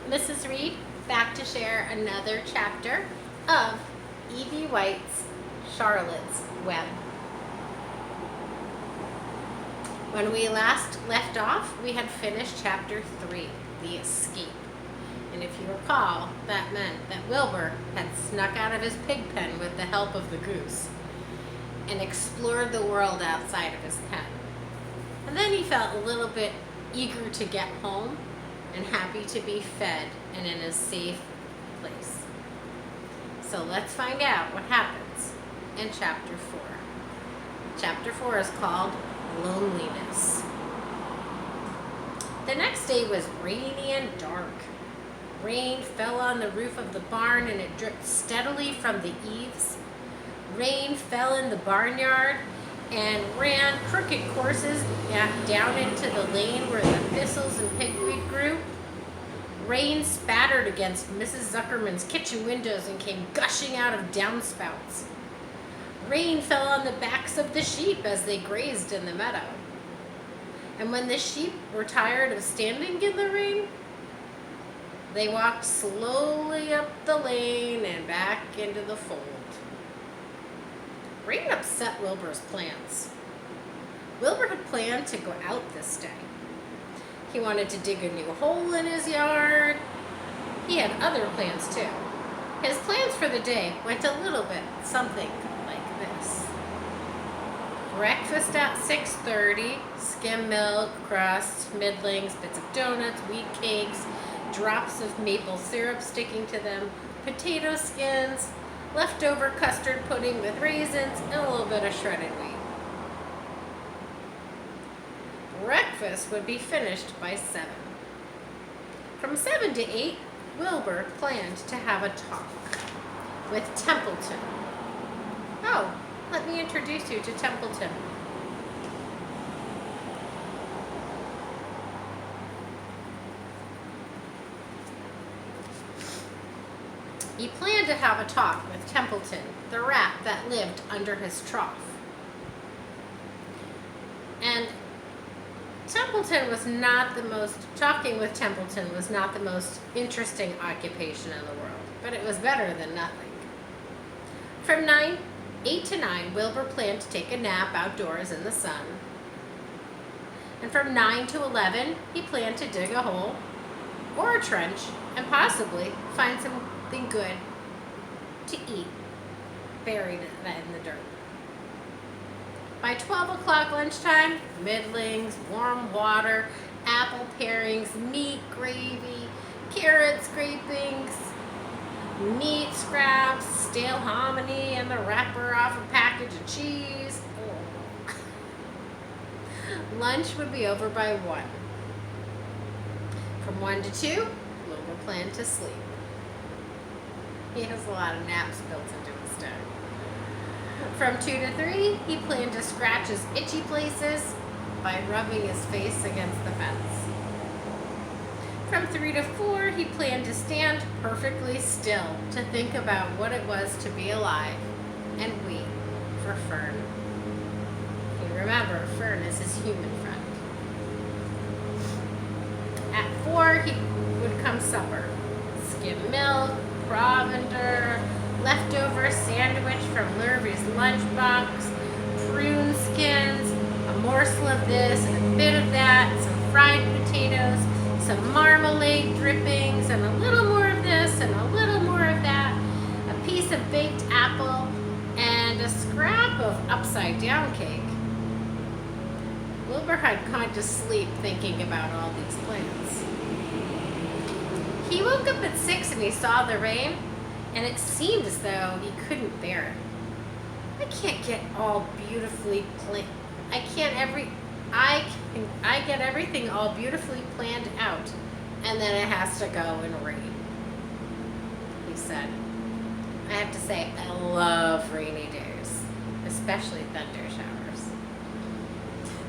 Mrs. Wread, back to share another chapter of E.B. White's Charlotte's Web. When we last left off, we had finished chapter 3, The Escape. And if you recall, that meant that Wilbur had snuck out of his pig pen with the help of the goose and explored the world outside of his pen. And then he felt a little bit eager to get home and happy to be fed and in a safe place. So let's find out what happens in chapter 4. Chapter 4 is called Loneliness. The next day was rainy and dark. Rain fell on the roof of the barn and it dripped steadily from the eaves. Rain fell in the barnyard and ran crooked courses down into the lane where the thistles and pigweed grew. Rain spattered against Mrs. Zuckerman's kitchen windows and came gushing out of downspouts. Rain fell on the backs of the sheep as they grazed in the meadow. And when the sheep were tired of standing in the rain, they walked slowly up the lane and back into the fold. Rain upset Wilbur's plans. Wilbur had planned to go out this day. He wanted to dig a new hole in his yard. He had other plans too. His plans for the day went a little bit something like this. Breakfast at 6:30, skim milk, crust, middlings, bits of donuts, wheat cakes, drops of maple syrup sticking to them, potato skins, leftover custard pudding with raisins, and a little bit of shredded wheat. Breakfast would be finished by 7. From 7 to 8, Wilbur planned to have a talk with Templeton. Oh, let me introduce you to Templeton. He planned to have a talk with Templeton, the rat that lived under his trough. And talking with Templeton was not the most interesting occupation in the world, but it was better than nothing. From 8 to 9, Wilbur planned to take a nap outdoors in the sun. And from 9 to 11, he planned to dig a hole or a trench and possibly find something good to eat buried in the dirt. By 12 o'clock lunchtime, middlings, warm water, apple parings, meat gravy, carrot scrapings, meat scraps, stale hominy, and the wrapper off a package of cheese. Oh. Lunch would be over by 1. From 1 to 2, Wilbur planned to sleep. He has a lot of naps built into his day. From 2 to 3, he planned to scratch his itchy places by rubbing his face against the fence. From 3 to 4, he planned to stand perfectly still to think about what it was to be alive and wait for Fern. You remember, Fern is his human friend. At 4, would come supper. Skim milk, provender, leftover sandwich from Lurvy's lunchbox, prune skins, a morsel of this and a bit of that, some fried potatoes, some marmalade drippings, and a little more of this and a little more of that, a piece of baked apple, and a scrap of upside-down cake. Wilbur had gone to sleep thinking about all these plans. He woke up at 6 and he saw the rain, and it seemed as though he couldn't bear it. I can't get all beautifully planned. I get everything all beautifully planned out, and then it has to go and rain, he said. I have to say, I love rainy days, especially thunder showers.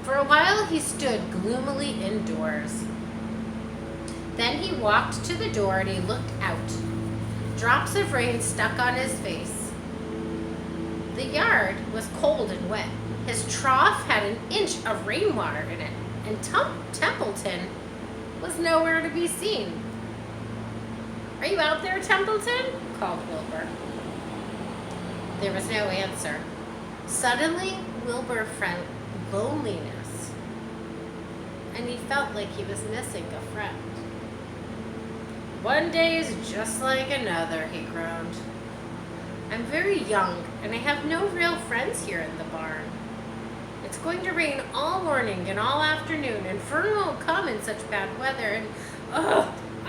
For a while, he stood gloomily indoors. Then he walked to the door and he looked out. Drops of rain stuck on his face. The yard was cold and wet. His trough had an inch of rainwater in it, and Templeton was nowhere to be seen. "Are you out there, Templeton?" called Wilbur. There was no answer. Suddenly, Wilbur felt loneliness, and he felt like he was missing a friend. "One day is just like another," he groaned. "I'm very young, and I have no real friends here in the barn. It's going to rain all morning and all afternoon, and Fern won't come in such bad weather, and,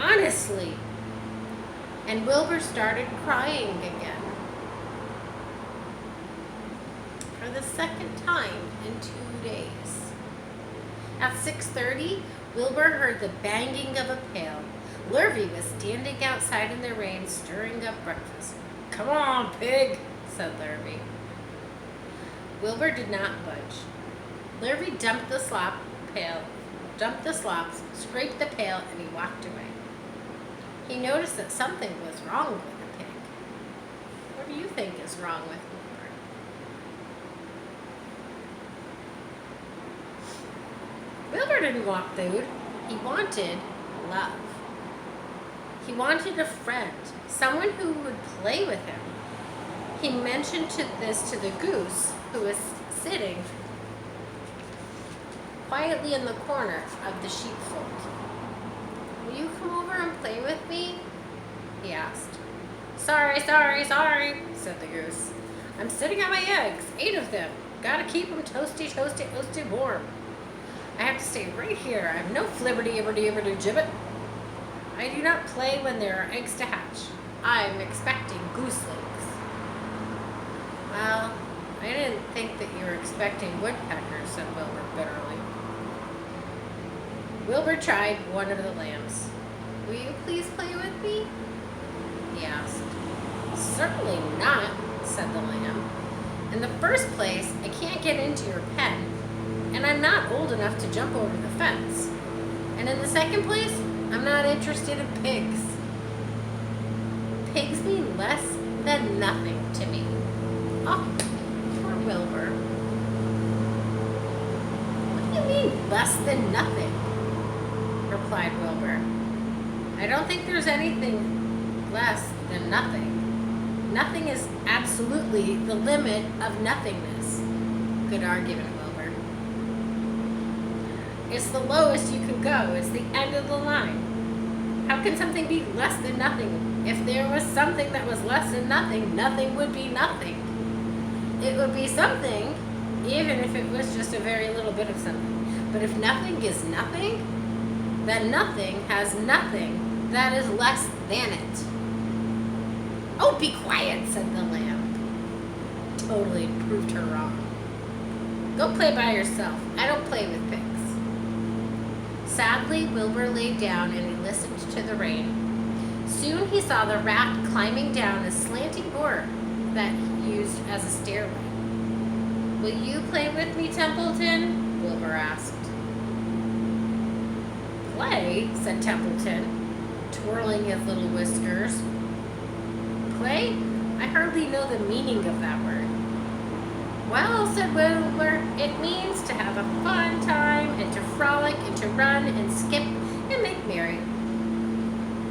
honestly." And Wilbur started crying again. For the second time in 2 days. At 6:30, Wilbur heard the banging of a pail. Lurvy was standing outside in the rain, stirring up breakfast. "Come on, pig," said Lurvy. Wilbur did not budge. Lurvy dumped the slops, scraped the pail, and he walked away. He noticed that something was wrong with the pig. What do you think is wrong with Wilbur? Wilbur didn't want food. He wanted love. He wanted a friend, someone who would play with him. He mentioned this to the goose, who was sitting quietly in the corner of the sheepfold. "Will you come over and play with me?" he asked. Sorry, said the goose. "I'm sitting on my eggs, 8 of them. Gotta keep them toasty warm. I have to stay right here. I have no flibberty-ibberty-gibbet. I do not play when there are eggs to hatch. I'm expecting gooselings." "Well, I didn't think that you were expecting woodpeckers," said Wilbur bitterly. Wilbur tried one of the lambs. "Will you please play with me?" he asked. "Certainly not," said the lamb. "In the first place, I can't get into your pen, and I'm not old enough to jump over the fence. And in the second place, I'm not interested in pigs. Pigs mean less than nothing to me." Oh, poor Wilbur. "What do you mean, less than nothing?" replied Wilbur. "I don't think there's anything less than nothing. Nothing is absolutely the limit of nothingness." Good argument, Wilbur. "It's the lowest you can go. It's the end of the line. How can something be less than nothing? If there was something that was less than nothing, nothing would be nothing. It would be something, even if it was just a very little bit of something. But if nothing is nothing, then nothing has nothing that is less than it." "Oh, be quiet," said the lamb. Totally proved her wrong. "Go play by yourself. I don't play with pigs." Sadly, Wilbur lay down and he listened to the rain. Soon he saw the rat climbing down a slanting board that he used as a stairway. "Will you play with me, Templeton?" Wilbur asked. "Play?" said Templeton, twirling his little whiskers. "Play? I hardly know the meaning of that word." "Well," said Wilbur, "it means to have a fun time and to frolic and to run and skip and make merry."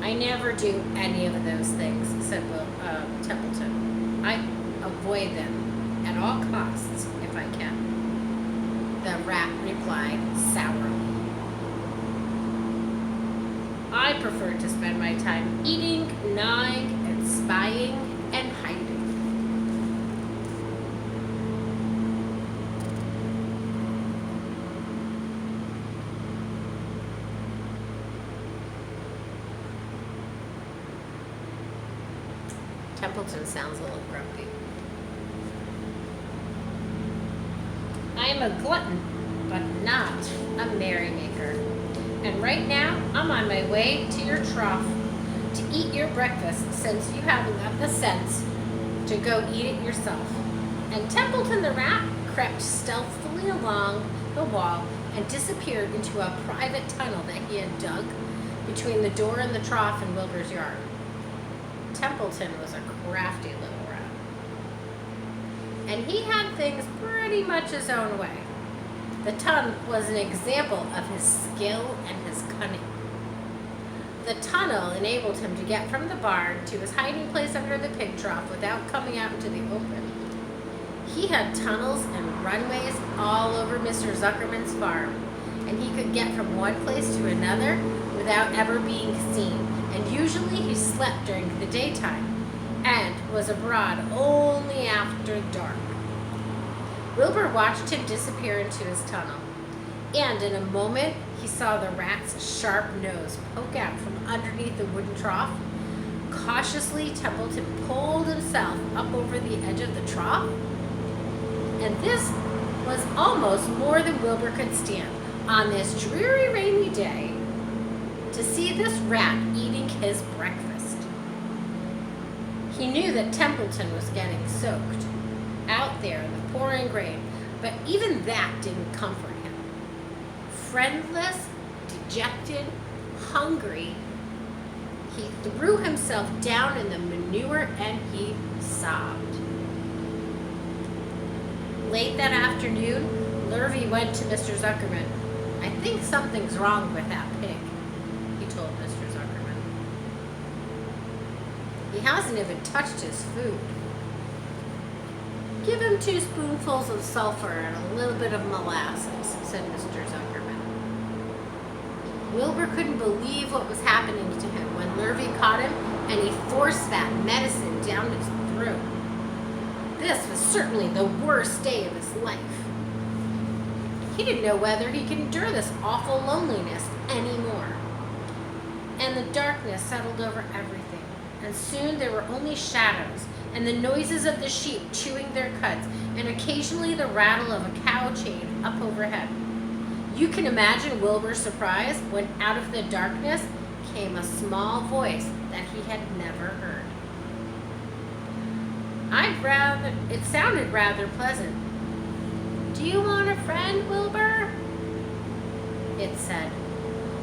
"I never do any of those things," said Templeton. "I avoid them at all costs if I can." The rat replied sourly. "I prefer to spend my time eating, gnawing, and spying and hiding." Templeton sounds a little grumpy. "I am a glutton, but not a merrymaker. And right now, I'm on my way to your trough to eat your breakfast, since you haven't got the sense to go eat it yourself." And Templeton the rat crept stealthily along the wall and disappeared into a private tunnel that he had dug between the door and the trough in Wilbur's yard. Templeton was a crafty little rat, and he had things pretty much his own way. The tunnel was an example of his skill and his cunning. The tunnel enabled him to get from the barn to his hiding place under the pig trough without coming out into the open. He had tunnels and runways all over Mr. Zuckerman's farm, and he could get from one place to another without ever being seen, and usually he slept during the daytime and was abroad only after dark. Wilbur watched him disappear into his tunnel, and in a moment he saw the rat's sharp nose poke out from underneath the wooden trough. Cautiously, Templeton pulled himself up over the edge of the trough, and this was almost more than Wilbur could stand on this dreary rainy day to see this rat eating his breakfast. He knew that Templeton was getting soaked out there in the pouring rain, but even that didn't comfort him. Friendless, dejected, hungry, he threw himself down in the manure and he sobbed. Late that afternoon, Lurvy went to Mr. Zuckerman. "I think something's wrong with that pig," he told Mr. Zuckerman. "He hasn't even touched his food." "Give him 2 spoonfuls of sulfur and a little bit of molasses," said Mr. Zuckerman. Wilbur couldn't believe what was happening to him when Lurvy caught him and he forced that medicine down his throat. This was certainly the worst day of his life. He didn't know whether he could endure this awful loneliness anymore. And the darkness settled over everything, and soon there were only shadows and the noises of the sheep chewing their cuds, and occasionally the rattle of a cow chain up overhead. You can imagine Wilbur's surprise when out of the darkness came a small voice that he had never heard. It sounded rather pleasant. "Do you want a friend, Wilbur?" It said.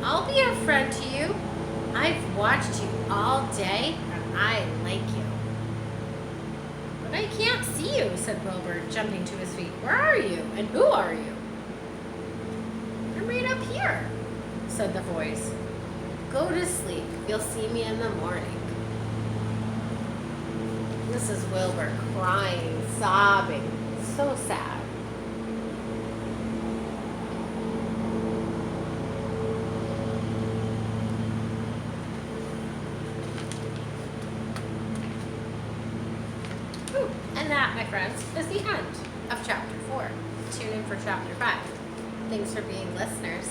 "I'll be a friend to you. I've watched you all day and I like you." "But I can't see you," said Wilbur, jumping to his feet. "Where are you and who are you?" "I'm right up here," said the voice. "Go to sleep. You'll see me in the morning." This is Wilbur crying, sobbing, so sad. And that, my friends, is the end of chapter 4. Tune in for chapter 5. Thanks for being listeners.